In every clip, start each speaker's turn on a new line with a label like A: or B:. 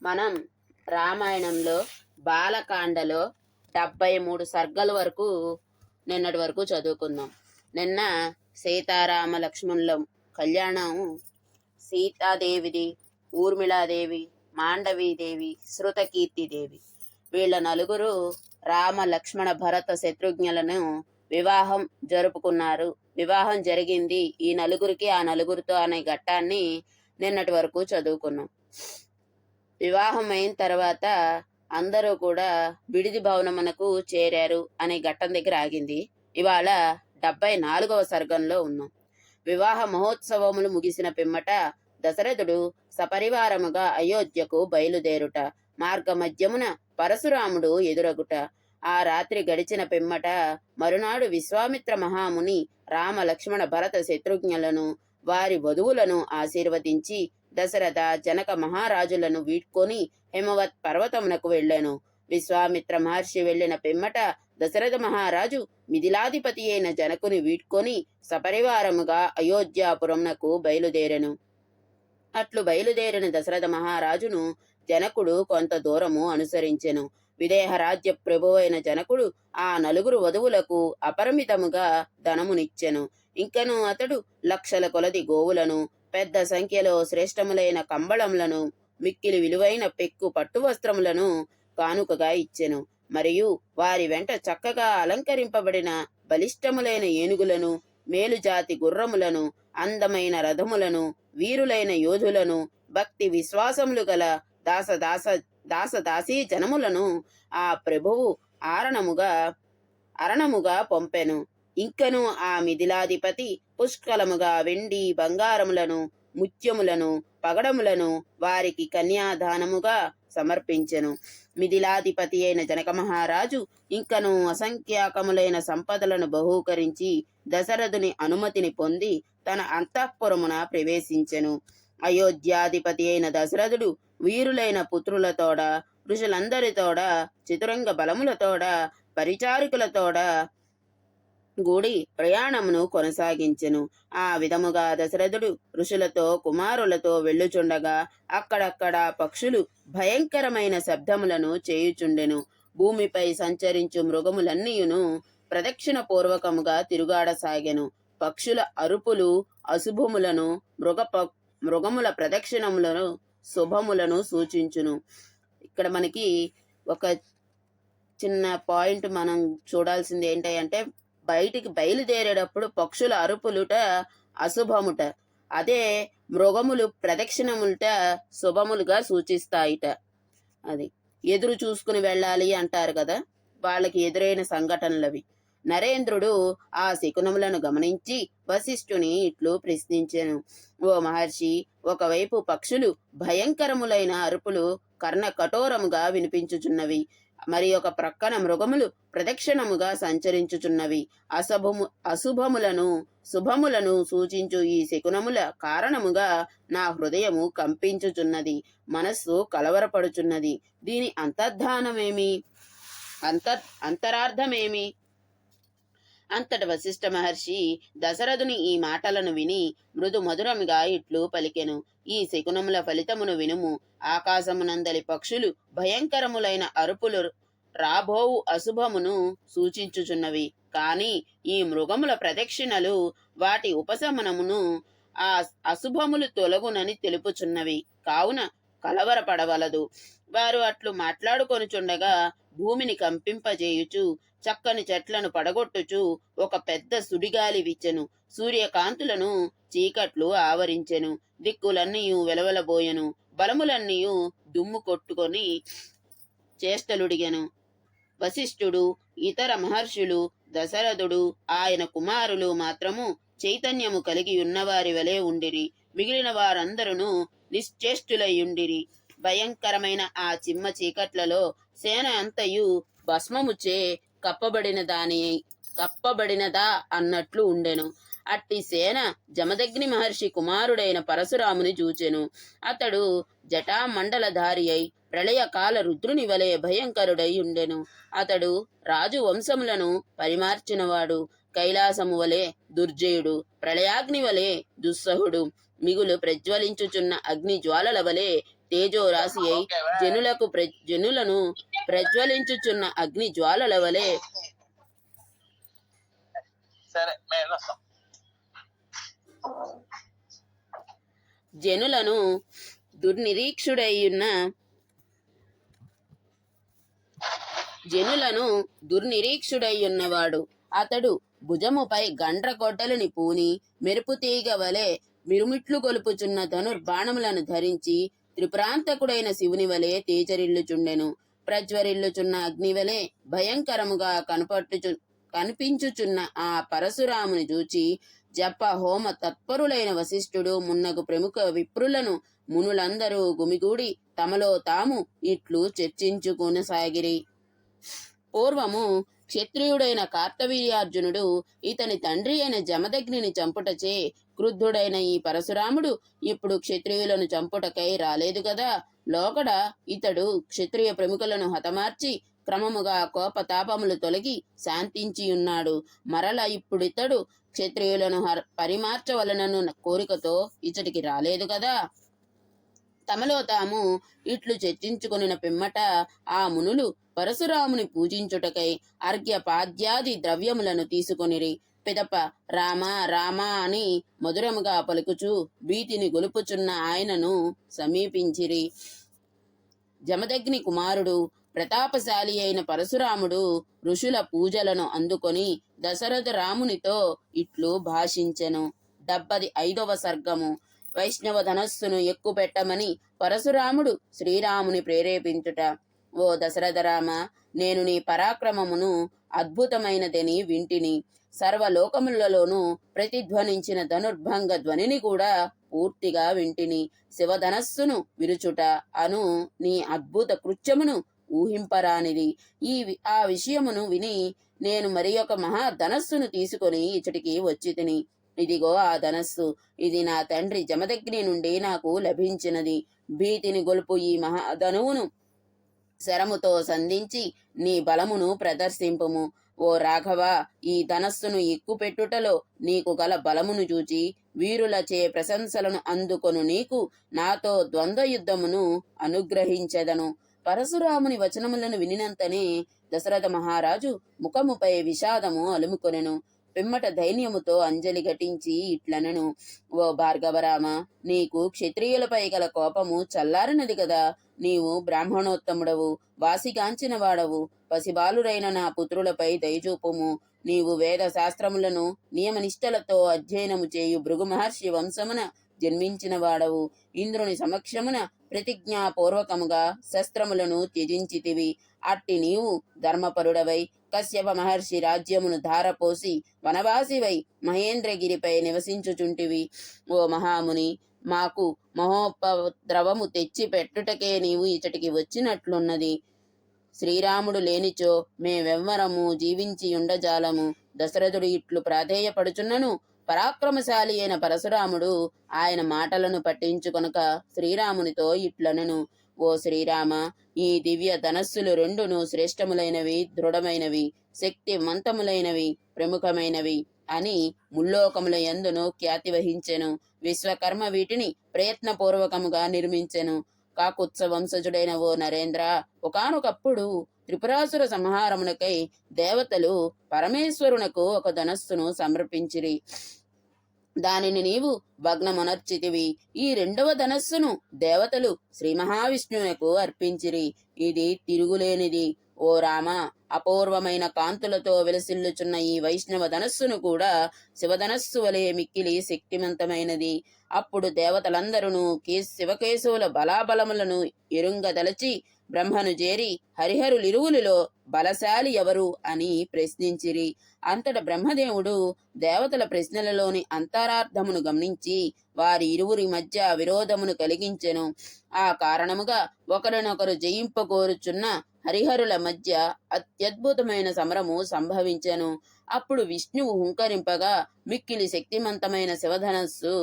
A: మనం రామాయణంలో బాలకాండలో 73 సర్గల వరకు నిన్నటి వరకు చదువుకుందాం. నిన్న సీతారామ లక్ష్మణుల కళ్యాణం సీతాదేవిది, ఊర్మిళాదేవి, మాండవీదేవి, శృతకీర్తిదేవి వీళ్ళ నలుగురు రామ లక్ష్మణ భరత శత్రుఘ్నులను వివాహం జరుపుకున్నారు. వివాహం జరిగింది ఈ నలుగురికి ఆ నలుగురితో అనే ఘట్టాన్ని నిన్నటి వరకు చదువుకున్నాం. వివాహం అయిన తర్వాత అందరూ కూడా విడిది భవనమునకు చేరారు అనే ఘట్టం దగ్గర ఆగింది. ఇవాళ 74వ సర్గంలో ఉన్నాం. వివాహ మహోత్సవములు ముగిసిన పిమ్మట దశరథుడు సపరివారముగా అయోధ్యకు బయలుదేరుట, మార్గ మధ్యమున పరశురాముడు ఎదురగుట. ఆ రాత్రి గడిచిన పిమ్మట మరునాడు విశ్వామిత్ర మహాముని రామ లక్ష్మణ భరత శత్రుఘ్నులను వారి వధువులను ఆశీర్వదించి దశరథ జనక మహారాజులను వీడ్కొని హిమవత్ పర్వతమునకు వెళ్ళాను. విశ్వామిత్ర మహర్షి వెళ్లిన పిమ్మట దశరథ మహారాజు మిథిలాధిపతి అయిన జనకుని వీడ్కొని సపరివారముగా అయోధ్యాపురమునకు బయలుదేరెను. అట్లు బయలుదేరిన దశరథ మహారాజును జనకుడు కొంత దూరము అనుసరించెను. విదేహ రాజ్య ప్రభువైన జనకుడు ఆ నలుగురు వధువులకు అపరిమితముగా ధనమునిచ్చెను. ఇంకను అతడు లక్షల కొలది గోవులను, పెద్ద సంఖ్యలో శ్రేష్టములైన కంబళములను, మిక్కిలి విలువైన పెక్కు పట్టు వస్త్రములను కానుకగా ఇచ్చెను. మరియు వారి వెంట చక్కగా అలంకరింపబడిన బలిష్టములైన ఏనుగులను, మేలుజాతి గుర్రములను, అందమైన రథములను, వీరులైన యోధులను, భక్తి విశ్వాసములు గల దాసదాసీ జనములను ఆ ప్రభువు అరణముగా పంపెను. ఇంకను ఆ మిథిలాధిపతి పుష్కలముగా వెండి బంగారములను, ముత్యములను, పగడములను వారికి కన్యాదానముగా సమర్పించెను. మిథిలాధిపతి అయిన జనక మహారాజు ఇంకను అసంఖ్యాకములైన సంపదలను బహూకరించి దశరథుని అనుమతిని పొంది తన అంతఃపురమున ప్రవేశించెను. అయోధ్యాధిపతి అయిన దశరథుడు వీరులైన పుత్రులతోడ, ఋషులందరితోడ, చతురంగ బలములతోడ, పరిచారికులతోడ గూడి ప్రయాణమును కొనసాగించెను. ఆ విధముగా దశరథుడు ఋషులతో కుమారులతో వెళ్ళుచుండగా అక్కడక్కడ పక్షులు భయంకరమైన శబ్దములను చేయుచుండెను. భూమిపై సంచరించు మృగములన్నీయును ప్రదక్షిణ పూర్వకముగా తిరుగాడసాగెను. పక్షుల అరుపులు అశుభములను, మృగముల ప్రదక్షిణములను శుభములను సూచించును. ఇక్కడ మనకి ఒక చిన్న పాయింట్ మనం చూడాల్సింది ఏంటంటే, బయటికి బయలుదేరేటప్పుడు పక్షుల అరుపులుట అశుభముట, అదే మృగములు ప్రదక్షిణములుట శుభములుగా సూచిస్తాయిట. అది ఎదురు చూసుకుని వెళ్ళాలి అంటారు కదా, వాళ్ళకి ఎదురైన సంఘటనలవి. నరేంద్రుడు ఆ శకునములను గమనించి వశిష్ఠుని ఇట్లు ప్రశ్నించెను. ఓ మహర్షి, ఒకవైపు పక్షులు భయంకరములైన అరుపులు కర్ణ కఠోరముగా వినిపించుచున్నవి, మరి ఒక ప్రక్కన మృగములు ప్రదక్షిణముగా సంచరించుచున్నవి. అశుభములను శుభములను సూచించు ఈ శకునముల కారణముగా నా హృదయము కంపించుచున్నది, మనస్సు కలవరపడుచున్నది. దీని అంతరార్థమేమి? అంతట వశిష్ఠ మహర్షి దశరథుని ఈ మాటలను విని మృదు మధురముగా ఇట్లు పలికెను. ఈ శకునముల ఫలితమును వినుము. ఆకాశమునందలి పక్షులు భయంకరములైన అరుపులు రాబోవు అశుభమును సూచించుచున్నవి, కాని ఈ మృగముల ప్రదక్షిణలు వాటి ఉపశమనమును, ఆ అశుభములు తొలగునని తెలుపుచున్నవి. కావున కలవరపడవలదు. వారు అట్లు మాట్లాడుకొనుచుండగా భూమిని కంపింపజేయుచు చక్కని చెట్లను పడగొట్టుచు ఒక పెద్ద సుడిగాలి విచ్చెను. సూర్యకాంతులను చీకట్లు ఆవరించెను. దిక్కులన్నీయు వెలవెలబోయెను. బలములన్నీయు దుమ్ము కొట్టుకొని చేష్టలుడిగెను. వశిష్ఠుడు, ఇతర మహర్షులు, దశరథుడు, ఆయన కుమారులు మాత్రము చైతన్యము కలిగి ఉన్నవారి వలె ఉండిరి. మిగిలిన వారందరూ నిశ్చేష్టులయ్యుండిరి. భయంకరమైన ఆ చిమ్మ చీకట్లలో సేన అంతయు భస్మముచే కప్పబడినదా అన్నట్లు ఉండెను. అట్టి సేన జమదగ్ని మహర్షి కుమారుడైన పరశురాముని చూచెను. అతడు జటామండలధారి అయి ప్రళయకాల రుద్రుని వలె భయంకరుడై ఉండెను. అతడు రాజు వంశములను పరిమార్చినవాడు. కైలాసము వలె దుర్జయుడు, ప్రళయాగ్ని వలె దుస్సహుడు, మిగులు ప్రజ్వలించుచున్న అగ్ని జ్వాలల వలె తేజో రాశి అయి జనులను ప్రజ్వలించుచున్న అగ్ని జ్వాలల వలె జనులను దుర్నిరీక్షుడయ్యున్నవాడు. అతడు భుజముపై గండ్ర కొడ్డలిని పూని మెరుపు తీగ వలె మిరుమిట్లు గొలుపుచున్న ధనుర్బాణములను ధరించి త్రిపురాంతకుడైన శివుని వలె తేజరిల్లుచుండెను. ప్రజ్వరిల్లుచున్న అగ్ని వలె భయంకరముగా కనిపించుచున్న ఆ పరశురాముని చూచి జప హోమ తత్పరులైన వశిష్ఠుడు మున్నగు ప్రముఖ విప్రులను మునులందరూ గుమిగూడి తమలో తాము ఇట్లు చర్చించుకొనసాగిరి. పూర్వము క్షత్రియుడైన కార్తవీర్యార్జునుడు ఇతని తండ్రి అయిన జమదగ్నిని చంపుటచే క్రుద్ధుడైన ఈ పరశురాముడు ఇప్పుడు క్షత్రియులను చంపుటకై రాలేదు కదా. లోకడ ఇతడు క్షత్రియ ప్రముఖులను హతమార్చి క్రమముగా కోపతాపములు తొలగి శాంతించియున్నాడు. మరల ఇప్పుడితడు క్షత్రియులను పరిమార్చవలనను కోరికతో ఇచ్చటికి రాలేదు కదా. తమలో తాము ఇట్లు చర్చించుకొనిన పిమ్మట ఆ మునులు పరశురాముని పూజించుటకై అర్ఘ్యపాద్యాది ద్రవ్యములను తీసుకొనిరి. పిదప రామ రామ అని మధురముగా పలుకుచు భీతిని గొలుపుచున్న ఆయనను సమీపించిరి. జమదగ్ని కుమారుడు ప్రతాపశాలి అయిన పరశురాముడు ఋషుల పూజలను అందుకొని దశరథ రామునితో ఇట్లు భాషించెను. 75వ సర్గము. వైష్ణవ ధనస్సును ఎక్కుపెట్టమని పరశురాముడు శ్రీరాముని ప్రేరేపించుట. ఓ దశరథరామ, నేను నీ పరాక్రమమును అద్భుతమైనదని వింటిని. సర్వలోకములలోనూ ప్రతిధ్వనించిన ధనుర్భంగ ధ్వనిని కూడా పూర్తిగా వింటిని. శివధనస్సును విరుచుట అను నీ అద్భుత కృత్యమును ఊహింపరానిది. ఆ విషయమును విని నేను మరి ఒక మహాధనస్సును తీసుకొని ఇచ్చటికి వచ్చి తిని. ఇదిగో ఆ ధనస్సు. ఇది నా తండ్రి జమదగ్ని నుండి నాకు లభించినది. భీతిని గొలుపు ఈ మహాధనువును శరముతో సంధించి నీ బలమును ప్రదర్శింపుము. ఓ రాఘవ, ఈ ధనస్సును ఎక్కుపెట్టుటలో నీకు గల బలమును చూచి వీరులచే ప్రశంసలను అందుకొను నీకు నాతో ద్వంద్వ యుద్ధమును అనుగ్రహించెదను. పరశురాముని వచనములను వినినంతనే దశరథ మహారాజు ముఖముపై విషాదము అలుముకొనెను. పిమ్మట ధైర్యముతో అంజలి ఘటించి ఇట్లనెను. ఓ భార్గవరామ, నీకు క్షత్రియులపై గల కోపము చల్లారినది కదా. నీవు బ్రాహ్మణోత్తముడవు, వాసిగాంచిన వాడవు. పసిబాలురైన నా పుత్రులపై దయచూపుము. నీవు వేద శాస్త్రములను నియమనిష్టలతో అధ్యయనము చేయు భృగు మహర్షి వంశమున జన్మించిన వాడవు. ఇంద్రుని సమక్షమున ప్రతిజ్ఞాపూర్వకముగా శస్త్రములను త్యజించితివి. అట్టి నీవు ధర్మపరుడవై కశ్యప మహర్షి రాజ్యమును ధారపోసి వనవాసివై మహేంద్రగిరిపై నివసించుచుంటివి. ఓ మహాముని, మాకు మహోపద్రవము తెచ్చి పెట్టుటకే నీవు ఇచటికి వచ్చినట్లున్నది. శ్రీరాముడు లేనిచో మేమెవ్వరము జీవించి ఉండజాలము. దశరథుడు ఇట్లు ప్రాధేయపడుచున్నను పరాక్రమశాలి అయిన పరశురాముడు ఆయన మాటలను పట్టించుకొనక శ్రీరామునితో ఇట్లనెను. ఓ శ్రీరామ, ఈ దివ్య ధనస్సులు రెండును శ్రేష్టములైనవి, దృఢమైనవి, శక్తివంతములైనవి, ప్రముఖమైనవి అని ముల్లోకముల యందును ఖ్యాతి వహించెను. విశ్వకర్మ వీటిని ప్రయత్నపూర్వకముగా నిర్మించెను. కాకుత్స వంశజుడైన ఓ నరేంద్ర, ఒకానొకప్పుడు త్రిపురాసుర సంహారమునకై దేవతలు పరమేశ్వరునకు ఒక ధనస్సును సమర్పించిరి. దానిని నీవు భగ్నమునర్చితివి. ఈ రెండవ ధనస్సును దేవతలు శ్రీ మహావిష్ణువునకు అర్పించిరి. ఇది తిరుగులేనిది. ఓ రామ, అపూర్వమైన కాంతులతో విలసిల్లుచున్న ఈ వైష్ణవ ధనస్సును కూడా శివధనస్సు వలె మిక్కిలి శక్తివంతమైనది. అప్పుడు దేవతలందరూ శివకేశవుల బలాబలములను ఎరుంగదలచి బ్రహ్మను చేరి హరిహరులిరువులిలో బలశాలి ఎవరు అని ప్రశ్నించిరి. అంతట బ్రహ్మదేవుడు దేవతల ప్రశ్నలలోని అంతరార్థమును గమనించి వారి ఇరువురి మధ్య విరోధమును కలిగించెను. ఆ కారణముగా ఒకరినొకరు జయింపకోరుచున్న హరిహరుల మధ్య అత్యద్భుతమైన సమరము సంభవించెను. అప్పుడు విష్ణువు హుంకరింపగా మిక్కిలి శక్తిమంతమైన శివధనస్సు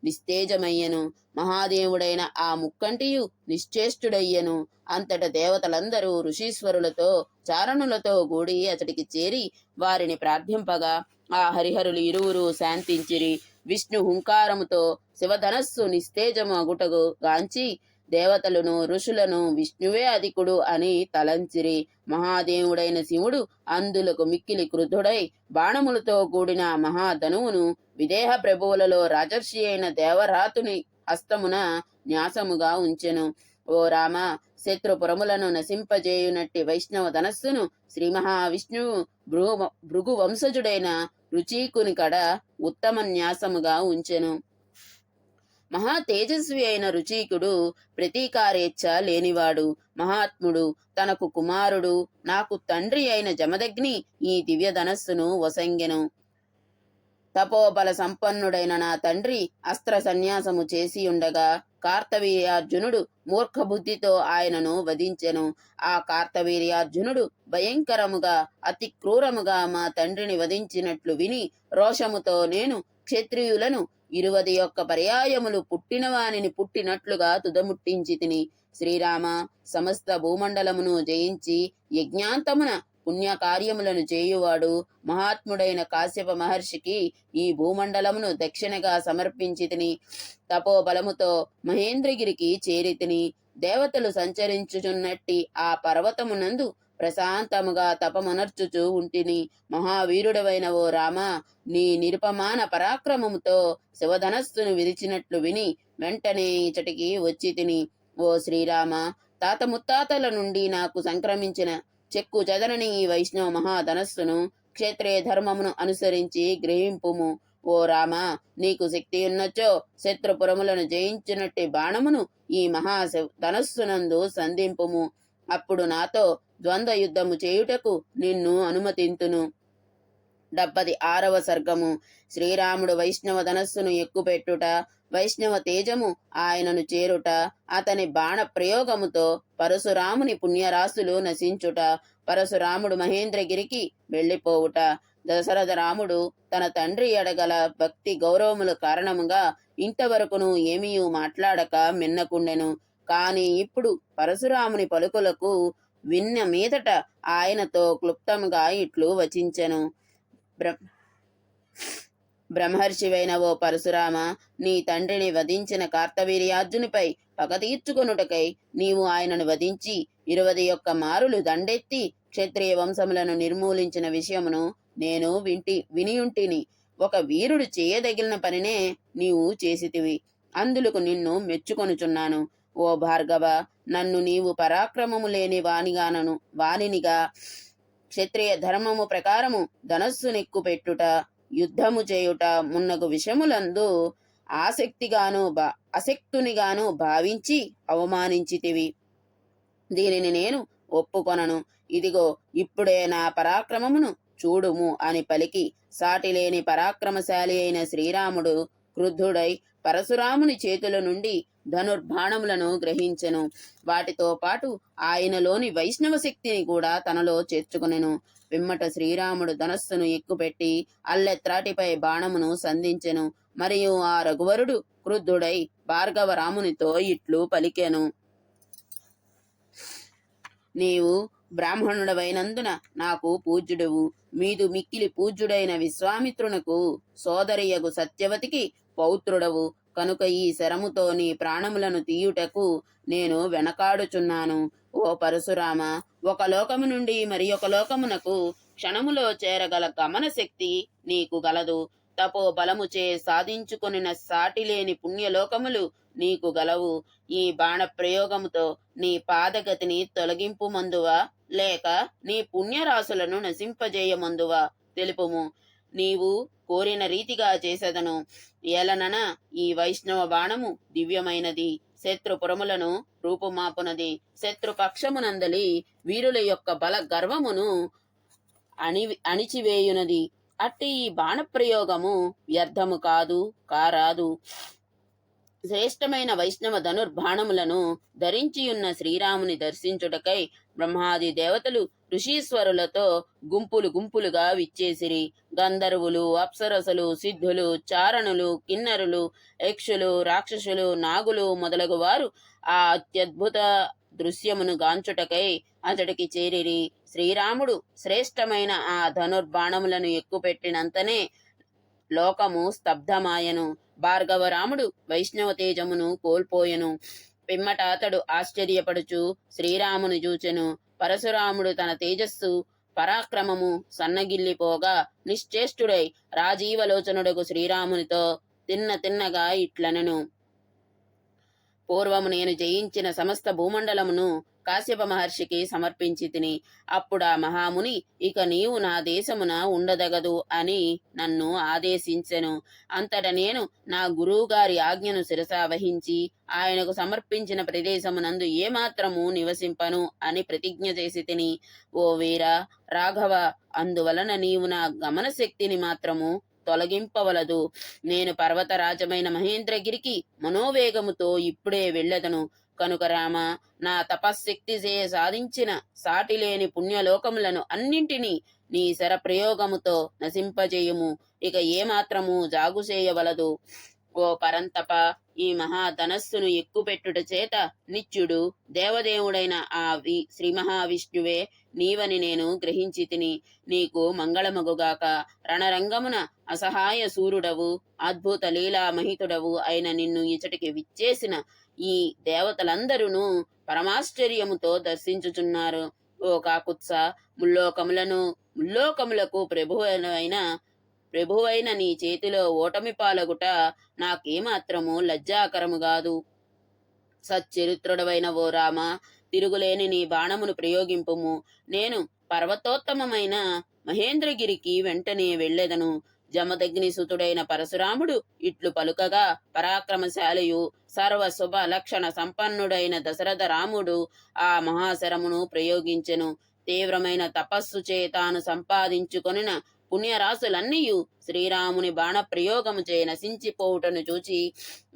A: నిస్తేజమయ్యెను. మహాదేవుడైన ఆ ముక్కంటియు నిశ్చేష్టుడయ్యెను. అంతట దేవతలందరూ ఋషీశ్వరులతో చారణులతో కూడి అతడికి చేరి వారిని ప్రార్థింపగా ఆ హరిహరులు ఇరువురు శాంతించిరి. విష్ణు హుంకారముతో శివధనస్సు నిస్తేజము అగుటగు గాంచి దేవతలను ఋషులను విష్ణువే అధికుడు అని తలంచిరి. మహాదేవుడైన శివుడు అందులకు మిక్కిలి క్రుద్ధుడై బాణములతో కూడిన మహాధనువును విదేహ ప్రభువులలో రాజర్షి అయిన దేవరాతుని హస్తమున న్యాసముగా ఉంచెను. ఓ రామ, శత్రుపురములను నశింపజేయునట్టి వైష్ణవ ధనస్సును శ్రీ మహావిష్ణువు భృగు వంశజుడైన రుచీకుని కడ ఉత్తమ న్యాసముగా ఉంచెను. మహా తేజస్వి అయిన రుచీకుడు ప్రతీకారేచ్ఛ లేనివాడు, మహాత్ముడు. తనకు కుమారుడు, నాకు తండ్రి అయిన జమదగ్ని ఈ దివ్య ధనస్సును వసంగెను. తపోబల సంపన్నుడైన నా తండ్రి అస్త్ర సన్యాసము చేసి ఉండగా కార్తవీర్యార్జునుడు మూర్ఖబుద్ధితో ఆయనను వధించెను. ఆ కార్తవీర్యార్జునుడు భయంకరముగా అతి క్రూరముగా మా తండ్రిని వధించినట్లు విని రోషముతో నేను క్షత్రియులను 21 పర్యాయములు పుట్టిన వానిని పుట్టినట్లుగా తుదముట్టించి తిని. శ్రీరామ, సమస్త భూమండలమును జయించి యజ్ఞాంతమున పుణ్యకార్యములను చేయువాడు మహాత్ముడైన కాశ్యప మహర్షికి ఈ భూమండలమును దక్షిణగా సమర్పించి తిని. తపోబలముతో మహేంద్రగిరికి చేరితిని. దేవతలు సంచరించుచున్నట్టి ఆ పర్వతమునందు ప్రశాంతముగా తపమనర్చుచూ ఉంటిని. మహావీరుడవైన ఓ రామ, నీ నిరుపమాన పరాక్రమముతో శివధనస్సును విరిచినట్లు విని వెంటనే ఇచటికి వచ్చి తిని. ఓ శ్రీరామ, తాత ముత్తాతల నుండి నాకు సంక్రమించిన చెక్కు చెదరని ఈ వైష్ణవ మహాధనస్సును క్షేత్రీయ ధర్మమును అనుసరించి గ్రహింపుము. ఓ రామ, నీకు శక్తి ఉన్నచో శత్రుపురములను జయించినట్టి బాణమును ఈ ధనస్సునందు సంధింపుము. అప్పుడు నాతో ద్వంద్వ యుద్ధము చేయుటకు నిన్ను అనుమతింతును. 76వ సర్గము. శ్రీరాముడు వైష్ణవ ధనస్సును ఎక్కుపెట్టుట, వైష్ణవ తేజము ఆయనను చేరుట, అతని బాణ ప్రయోగముతో పరశురాముని పుణ్యరాశులు నశించుట, పరశురాముడు మహేంద్రగిరికి వెళ్ళిపోవుట. దశరథ రాముడు తన తండ్రి ఎడగల భక్తి గౌరవముల కారణముగా ఇంతవరకును ఏమీ మాట్లాడక మిన్నకుండెను. కాని ఇప్పుడు పరశురాముని పలుకులకు విన్న మీదట ఆయనతో క్లుప్తముగా ఇట్లు వచించెను. బ్రహ్మర్షివైన ఓ పరశురామ, నీ తండ్రిని వధించిన కార్తవీర్యార్జునిపై పగ తీర్చుకొనుటకై నీవు ఆయనను వధించి 21 మారులు దండెత్తి క్షత్రియ వంశములను నిర్మూలించిన విషయమును నేను వినియుంటిని. ఒక వీరుడు చేయదగిన పనినే నీవు చేసితివి. అందులకు నిన్ను మెచ్చుకొనుచున్నాను. ఓ భార్గవ, నన్ను నీవు పరాక్రమము లేని వానినిగా క్షత్రియ ధర్మము ప్రకారము ధనస్సు నెక్కు పెట్టుట, యుద్ధము చేయుట మున్నగు విషయములందు అశక్తునిగాను భావించి అవమానించితివి. దీనిని నేను ఒప్పుకొనను. ఇదిగో ఇప్పుడే నా పరాక్రమమును చూడుము అని పలికి సాటిలేని పరాక్రమశాలి అయిన శ్రీరాముడు క్రుద్ధుడై పరశురాముని చేతుల నుండి ధనుర్బాణములను గ్రహించెను. వాటితో పాటు ఆయనలోని వైష్ణవ శక్తిని కూడా తనలో చేర్చుకొనెను. పిమ్మట శ్రీరాముడు ధనస్సును ఎక్కుపెట్టి అల్లెత్రాటిపై బాణమును సంధించెను. మరియు ఆ రఘువరుడు క్రుద్ధుడై భార్గవ రామునితో ఇట్లు పలికెను. నీవు బ్రాహ్మణుడవైనందున నాకు పూజ్యుడవు. మీదు మిక్కిలి పూజ్యుడైన విశ్వామిత్రునకు సోదరియగు సత్యవతికి పౌత్రుడవు కనుక ఈ శరముతో నీ ప్రాణములను తీయుటకు నేను వెనకాడుచున్నాను. ఓ పరశురామ, ఒక లోకము నుండి మరి ఒక లోకమునకు క్షణములో చేరగల గమన శక్తి నీకు గలదు. తపో బలముచే సాధించుకొనిన సాటిలేని పుణ్యలోకములు నీకు గలవు. ఈ బాణ ప్రయోగముతో నీ పాదగతిని తొలగింపు మందువా లేక నీ పుణ్యరాశులను నశింపజేయమందువా తెలుపుము. నీవు కోరిన రీతిగా చేసెదను. ఏలనన ఈ వైష్ణవ బాణము దివ్యమైనది, శత్రుపురములను రూపుమాపునది, శత్రుపక్షమునందలి వీరుల యొక్క బల గర్వమును అణిచివేయునది. అట్టి ఈ బాణప్రయోగము వ్యర్థము కారాదు. శ్రేష్టమైన వైష్ణవ ధనుర్బాణములను ధరించియున్న శ్రీరాముని దర్శించుటకై బ్రహ్మాది దేవతలు ఋషీశ్వరులతో గుంపులుగా విచ్చేసిరి. గంధర్వులు, అప్సరసలు, సిద్ధులు, చారణులు, కిన్నరులు, యక్షులు, రాక్షసులు, నాగులు మొదలగు వారు ఆ అత్యద్భుత దృశ్యమును గాంచుటకై అతడికి చేరిరి. శ్రీరాముడు శ్రేష్టమైన ఆ ధనుర్బాణములను ఎక్కుపెట్టినంతనే లోకము స్తబ్ధమాయను. భార్గవరాముడు వైష్ణవ తేజమును కోల్పోయెను. పిమ్మట అతడు ఆశ్చర్యపడుచు శ్రీరాముని చూచెను. పరశురాముడు తన తేజస్సు పరాక్రమము సన్నగిల్లిపోగా నిశ్చేష్టుడై రాజీవలోచనుడకు శ్రీరామునితో తిన్నగా ఇట్లనెను. పూర్వము నేను జయించిన సమస్త భూమండలమును కాశ్యప మహర్షికి సమర్పించి తిని. అప్పుడా మహాముని ఇక నీవు నా దేశమున ఉండదగదు అని నన్ను ఆదేశించెను. అంతట నేను నా గురువుగారి ఆజ్ఞను శిరసా వహించి ఆయనకు సమర్పించిన ప్రదేశమునందు ఏమాత్రము నివసింపను అని ప్రతిజ్ఞ చేసి తిని. ఓ వీర రాఘవ, అందువలన నీవు నా గమన శక్తిని మాత్రము తొలగింపవలదు. నేను పర్వతరాజమైన మహేంద్రగిరికి మనోవేగముతో ఇప్పుడే వెళ్ళదను. కనుక రామ, నా తపశ్శక్తి సాధించిన సాటిలేని పుణ్యలోకములను అన్నింటినీ నీ శర ప్రయోగముతో నశింపజేయుము. ఇక ఏమాత్రము జాగు చేయవలదు. ఓ పరంతప, ఈ మహాధనస్సును ఎక్కుపెట్టుట చేత నిత్యుడు దేవదేవుడైన ఆ శ్రీ మహావిష్ణువే నీవని నేను గ్రహించి తిని. నీకు మంగళమగుగాక. రణరంగమున అసహాయ సూర్యుడవు, అద్భుత లీలామహితుడవు అయిన నిన్ను ఇచటికి విచ్చేసిన ఈ దేవతలందరూ పరమాశ్చర్యముతో దర్శించుచున్నారు. ఓ కాకుత్స, ముల్లోకములకు ప్రభువైన నీ చేతిలో ఓటమి పాలగుట నాకేమాత్రము లజ్జాకరము గాదు. సచ్చరిత్రుడవైన ఓ రామ, తిరుగులేని నీ బాణమును ప్రయోగింపుము. నేను పర్వతోత్తమమైన మహేంద్రగిరికి వెంటనే వెళ్ళెదను. జమదగ్ని సుతుడైన పరశురాముడు ఇట్లు పలుకగా పరాక్రమశాలియు సర్వశుభ లక్షణ సంపన్నుడైన దశరథ రాముడు ఆ మహాశరమును ప్రయోగించెను. తీవ్రమైన తపస్సు చేతాను సంపాదించుకొనిన పుణ్యరాశులన్నీయు శ్రీరాముని బాణ ప్రయోగముచే నశించిపోవుటను చూచి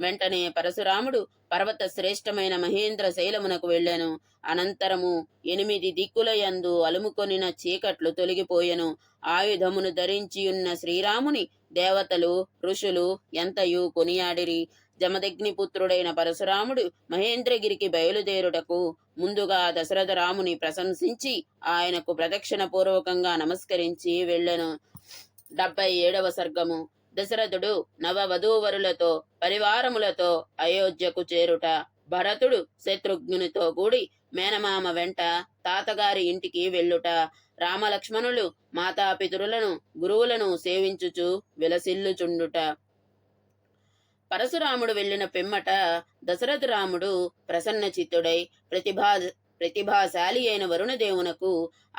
A: వెంటనే పరశురాముడు పర్వత శ్రేష్టమైన మహేంద్ర శైలమునకు వెళ్ళెను. అనంతరము 8 దిక్కులయందు అలుముకొనిన చీకట్లు తొలగిపోయెను. ఆయుధమును ధరించియున్న శ్రీరాముని దేవతలు ఋషులు ఎంతయు కొనియాడిరి. జమదగ్నిపుత్రుడైన పరశురాముడు మహేంద్రగిరికి బయలుదేరుటకు ముందుగా దశరథ రాముని ప్రశంసించి ఆయనకు ప్రదక్షిణ పూర్వకంగా నమస్కరించి వెళ్ళెను. 77వ సర్గము. దశరథుడు నవవధూవరులతో పరివారములతో అయోధ్యకు చేరుట. భరతుడు శత్రుఘ్నునితో కూడి మేనమామ వెంట తాతగారి ఇంటికి వెళ్ళుట. రామలక్ష్మణులు మాతాపితరులను గురువులను సేవించుచు విలసిల్లుచుండుట. పరశురాముడు వెళ్ళిన పిమ్మట దశరథ రాముడు ప్రసన్న చిత్తుడై ప్రతిభాశాలి అయిన వరుణదేవునకు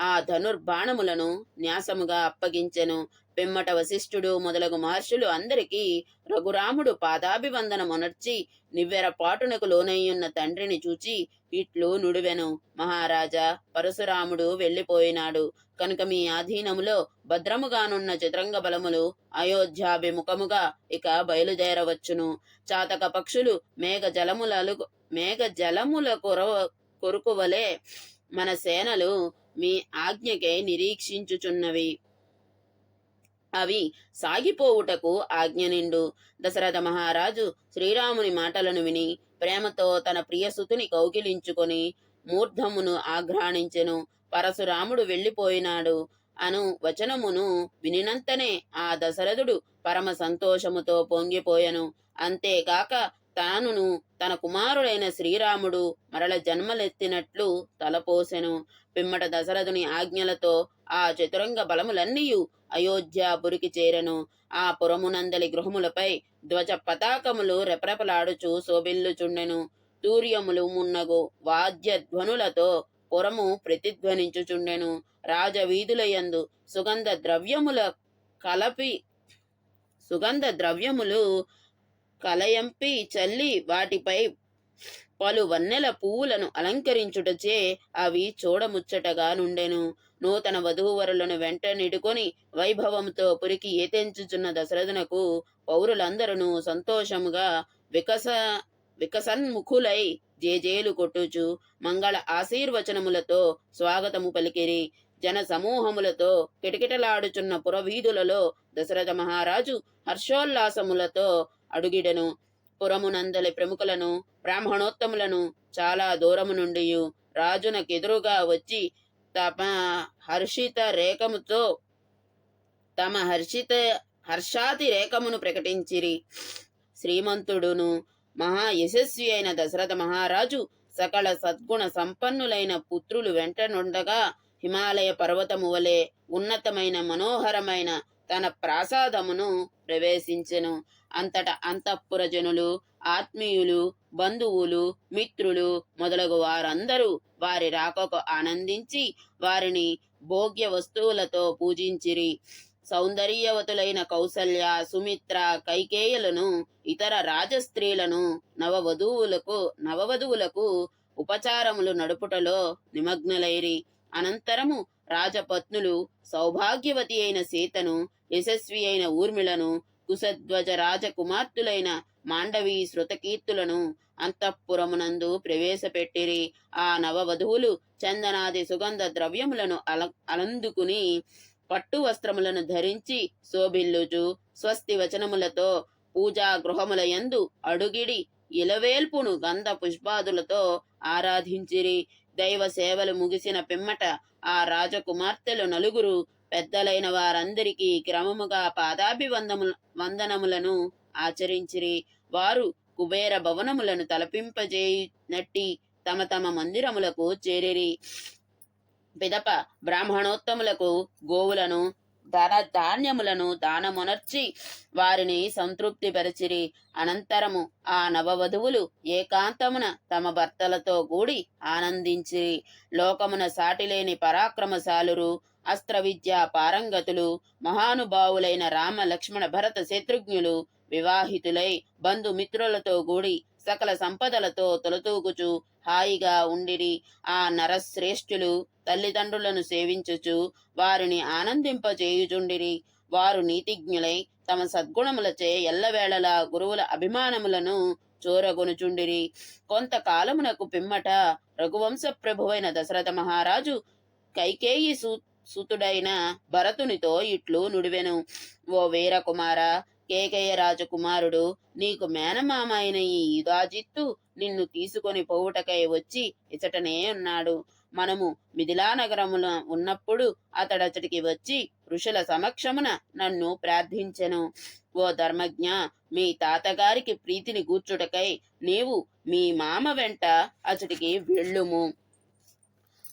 A: ఆ ధనుర్బాణములను న్యాసముగా అప్పగించెను. పిమ్మట వశిష్ఠుడు మొదలగు మహర్షులు అందరికీ రఘురాముడు పాదాభివందనమునర్చి నివ్వెరపాటునకు లోనయ్యున్న తండ్రిని చూచి ఇట్లు నుడివెను. మహారాజా, పరశురాముడు వెళ్ళిపోయినాడు కనుక మీ ఆధీనములో భద్రముగానున్న చతురంగ బలములు అయోధ్యాభిముఖముగా ఇక బయలుదేరవచ్చును. చాతక పక్షులు మేఘ జలముల కొరుకువలే మన సేనలు మీ ఆజ్ఞకై నిరీక్షించుచున్నవి. అవి సాగిపోవుటకు ఆజ్ఞనిండు. దశరథ మహారాజు శ్రీరాముని మాటలను విని ప్రేమతో తన ప్రియసుతుని కౌగిలించుకొని మూర్ధమును ఆఘ్రాణించెను. పరశురాముడు వెళ్ళిపోయినాడు అను వచనమును వినినంతనే ఆ దశరథుడు పరమ సంతోషముతో పొంగిపోయెను. అంతేకాక తానును తన కుమారుడైన శ్రీరాముడు మరల జన్మలెత్తినట్లు తలపోసెను. పిమ్మట దశరథుని ఆజ్ఞలతో ఆ చతురంగ బలములన్నీయు అయోధ్యాపురికి చేరెను. ఆ పురమునందలి గృహములపై ధ్వజ పతాకములు రెపరెపలాడుచు శోభిల్లుచుండెను. తూర్యములు మున్నగు వాద్యధ్వనులతో పురము ప్రతిధ్వనించుచుండెను. రాజవీధులయందు సుగంధ ద్రవ్యములు కలయంపి చల్లి వాటిపై పలు వన్నెల పువ్వులను అలంకరించుటచే అవి చూడముచ్చటగా నుండెను. నూతన వధూవరులను వెంట నిడుకొని వైభవంతో పురికి ఏతెంచుచున్న దశరథునకు పౌరులందరూ సంతోషముగా వికసన్ముఖులై జేజేలు కొట్టుచు మంగళ ఆశీర్వచనములతో స్వాగతము పలికిరి. జన సమూహములతో కిటకిటలాడుచున్న పురవీధులలో దశరథ మహారాజు హర్షోల్లాసములతో అడుగిడెను. పురమునందలి ప్రముఖులను బ్రాహ్మణోత్తములను చాలా దూరము నుండి రాజునకెదురుగా వచ్చి తమ హర్షాతి రేఖమును ప్రకటించిరి. శ్రీమంతుడును మహా యశస్వి అయిన దశరథ మహారాజు సకల సద్గుణ సంపన్నులైన పుత్రులు వెంటనుండగా హిమాలయ పర్వతము వలె ఉన్నతమైన మనోహరమైన తన ప్రాసాదమును ప్రవేశించెను. అంతట అంతఃపుర జనులు, ఆత్మీయులు, బంధువులు, మిత్రులు మొదలగు వారందరూ వారి రాకకు ఆనందించి వారిని భోగ్య వస్తువులతో పూజించిరి. సౌందర్యవతులైన కౌసల్య, సుమిత్ర, కైకేయులను, ఇతర రాజస్త్రీలను నవవధువులకు ఉపచారములు నడుపుటలో నిమగ్నులైరి. అనంతరము రాజపత్నులు సౌభాగ్యవతి అయిన సీతను, యశస్వి అయిన ఊర్మిళను, కుశధ్వజ రాజకుమార్తెలైన మాండవి, శృతకీర్తులను అంతఃపురమునందు ప్రవేశపెట్టిరి. ఆ నవవధువులు చందనాది సుగంధ ద్రవ్యములను అలందుకుని పట్టు వస్త్రములను ధరించి శోభిల్లుచు స్వస్తి వచనములతో పూజా గృహములయందు అడుగిడి ఇలవేల్పును గంధ పుష్పాదులతో ఆరాధించిరి. దైవ సేవలు ముగిసిన పిమ్మట ఆ రాజకుమార్తెలు నలుగురు పెద్దలైన వారందరికీ క్రమముగా వందనములను ఆచరించిరి. వారు కుబేర భవనములను తలపింపజేయనట్టి తమ తమ మందిరములకు చేరిరి. పిదప బ్రాహ్మణోత్తములకు గోవులను ధాన్యములను దానమునర్చి వారిని సంతృప్తిపరిచిరి. అనంతరము ఆ నవవధువులు ఏకాంతమున తమ భర్తలతో కూడి ఆనందించిరి. లోకమున సాటిలేని పరాక్రమశాలురు, అస్త్ర విద్యా పారంగతులు, మహానుభావులైన రామ లక్ష్మణ భరత శత్రుఘ్నులు వివాహితులై బంధుమిత్రులతో కూడి సకల సంపదలతో తొలతూగుచు హాయిగా ఉండిరి. ఆ నరశ్రేష్ఠులు తల్లిదండ్రులను సేవించుచు వారిని ఆనందింపజేయుచుండిరి. వారు నీతిజ్ఞులై తమ సద్గుణములచే ఎల్లవేళలా గురువుల అభిమానములను చోరగొనుచుండిరి. కొంతకాలమునకు పిమ్మట రఘువంశ ప్రభువైన దశరథ మహారాజు కైకేయి సుతుడైన భరతునితో ఇట్లు నుడివెను. ఓ వీరకుమార, కేకయ్య రాజకుమారుడు నీకు మేనమామ అయిన ఈ యుధాజిత్తు నిన్ను తీసుకొని పోవుటకై వచ్చి ఇచటనే ఉన్నాడు. మనము మిథిలా నగరమున ఉన్నప్పుడు అతడచటికి వచ్చి ఋషుల సమక్షమున నన్ను ప్రార్థించెను. ఓ ధర్మజ్ఞ, మీ తాతగారికి ప్రీతిని గూర్చుటకై నీవు మీ మామ వెంట అచటికి వెళ్ళుము.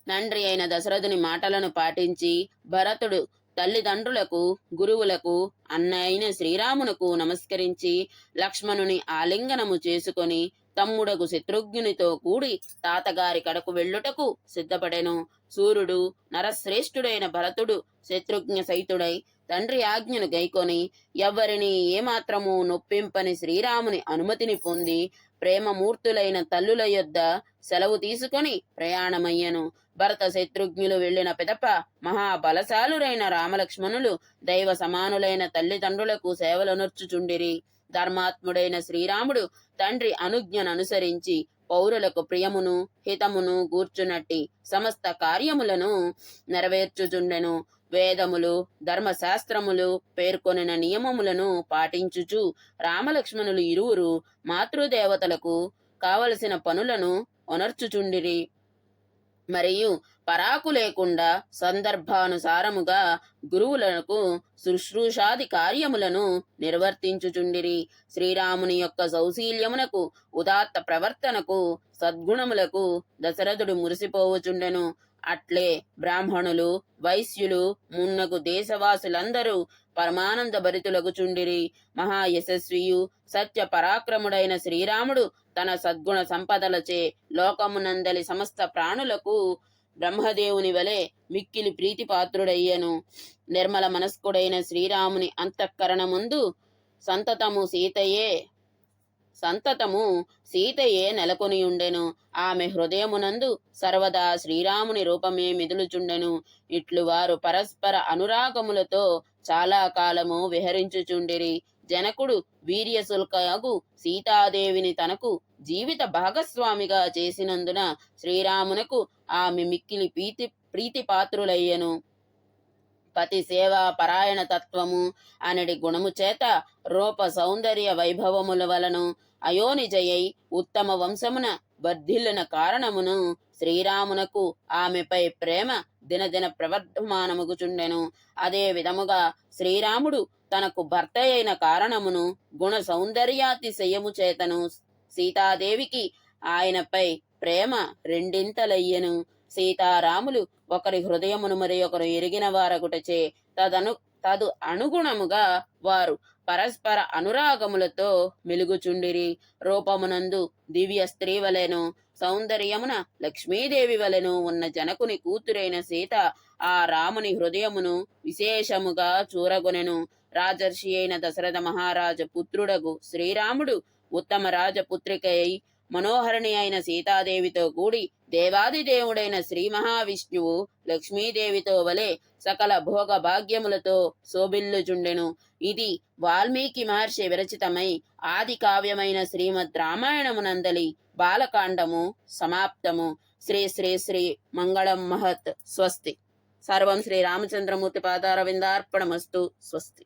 A: తండ్రి అయిన దశరథుని మాటలను పాటించి భరతుడు తల్లిదండ్రులకు, గురువులకు, అన్న అయిన శ్రీరామునకు నమస్కరించి లక్ష్మణుని ఆలింగనము చేసుకొని తమ్ముడకు శత్రుఘ్నునితో కూడి తాతగారి కడకు వెళ్ళుటకు సిద్ధపడెను. సూర్యుడు నరశ్రేష్ఠుడైన భరతుడు శత్రుఘ్న సహితుడై తండ్రి ఆజ్ఞను గైకొని ఎవ్వరిని ఏమాత్రము నొప్పింపని శ్రీరాముని అనుమతిని పొంది ప్రేమమూర్తులైన తల్లుల యొద్ద సెలవు తీసుకొని ప్రయాణమయ్యను. భరత శత్రుఘ్నులు వెళ్లిన పిదప మహాబలశాలురైన రామలక్ష్మణులు దైవ సమానులైన తల్లిదండ్రులకు సేవలనర్చుచుండిరి. ధర్మాత్ముడైన శ్రీరాముడు తండ్రి అనుజ్ఞను అనుసరించి పౌరులకు ప్రియమును హితమును గూర్చునట్టి సమస్త కార్యములను నెరవేర్చుచుండెను. వేదములు, ధర్మశాస్త్రములు పేర్కొనిన నియమములను పాటించుచు రామలక్ష్మణులు ఇరువురు మాతృదేవతలకు కావలసిన పనులను ఒనర్చుచుండిరి. మరియు పరాకు లేకుండా సందర్భానుసారముగా గురువులకు శుశ్రూషాది కార్యములను నిర్వర్తించుచుండిరి. శ్రీరాముని యొక్క సౌశీల్యమునకు, ఉదాత్త ప్రవర్తనకు, సద్గుణములకు దశరథుడు మురిసిపోవుచుండెను. అట్లే బ్రాహ్మణులు, వైశ్యులు, మున్నగు దేశవాసులందరూ పరమానంద భరితులగుచుండిరి. మహాయశస్వియు సత్య పరాక్రముడైన శ్రీరాముడు తన సద్గుణ సంపదలచే లోకమునందలి సమస్త ప్రాణులకు బ్రహ్మదేవుని వలె మిక్కిలి ప్రీతిపాత్రుడయ్యను. నిర్మల మనస్కుడైన శ్రీరాముని అంతఃకరణముందు సంతతము సీతయే నెలకొనియుండెను. ఆమె హృదయమునందు సర్వదా శ్రీరాముని రూపమే మిదులుచుండెను. ఇట్లు వారు పరస్పర అనురాగములతో చాలా కాలము విహరించుచుండిరి. జనకుడు వీర్యశుల్కయగు సీతాదేవిని తనకు జీవిత భాగస్వామిగా చేసినందున శ్రీరామునకు ఆమె మిక్కిలి ప్రీతిపాత్రులయ్యను. పతి సేవా పరాయణ తత్వము అనడి గుణము చేత రూప సౌందర్య వైభవముల వలను అయోనిజయై ఉత్తమ వంశమున వర్ధిల్లిన కారణమును శ్రీరామునకు ఆమెపై ప్రేమ దినదిన ప్రవర్ధమానముగుచుండెను. అదే విధముగా శ్రీరాముడు తనకు భర్త అయిన కారణమును గుణ సౌందర్యాతిశయము చేతను సీతాదేవికి ఆయనపై ప్రేమ రెండింతలయ్యెను. సీతారాములు ఒకరి హృదయమును మరి ఒకరు ఎరిగిన వారగుటచే తదు అనుగుణముగా వారు పరస్పర అనురాగములతో మెలుగుచుండిరి. రూపమునందు దివ్య స్త్రీ వలెను, సౌందర్యమున లక్ష్మీదేవి వలెను ఉన్న జనకుని కూతురైన సీత ఆ రాముని హృదయమును విశేషముగా చూరగొనెను. రాజర్షి అయిన దశరథ మహారాజ పుత్రుడగు శ్రీరాముడు ఉత్తమ రాజపుత్రికై మనోహరిణి అయిన సీతాదేవితో కూడి దేవాదిదేవుడైన శ్రీ మహావిష్ణువు లక్ష్మీదేవితో వలె సకల భోగ భాగ్యములతో శోభిల్లుచుండెను. ఇది వాల్మీకి మహర్షి విరచితమై ఆది కావ్యమైన శ్రీమద్ రామాయణమునందలి బాలకాండము సమాప్తము. శ్రీ శ్రీ శ్రీ మంగళం మహత్. స్వస్తి. సర్వం శ్రీ రామచంద్రమూర్తి పాదారవిందార్పణమస్తు. స్వస్తి.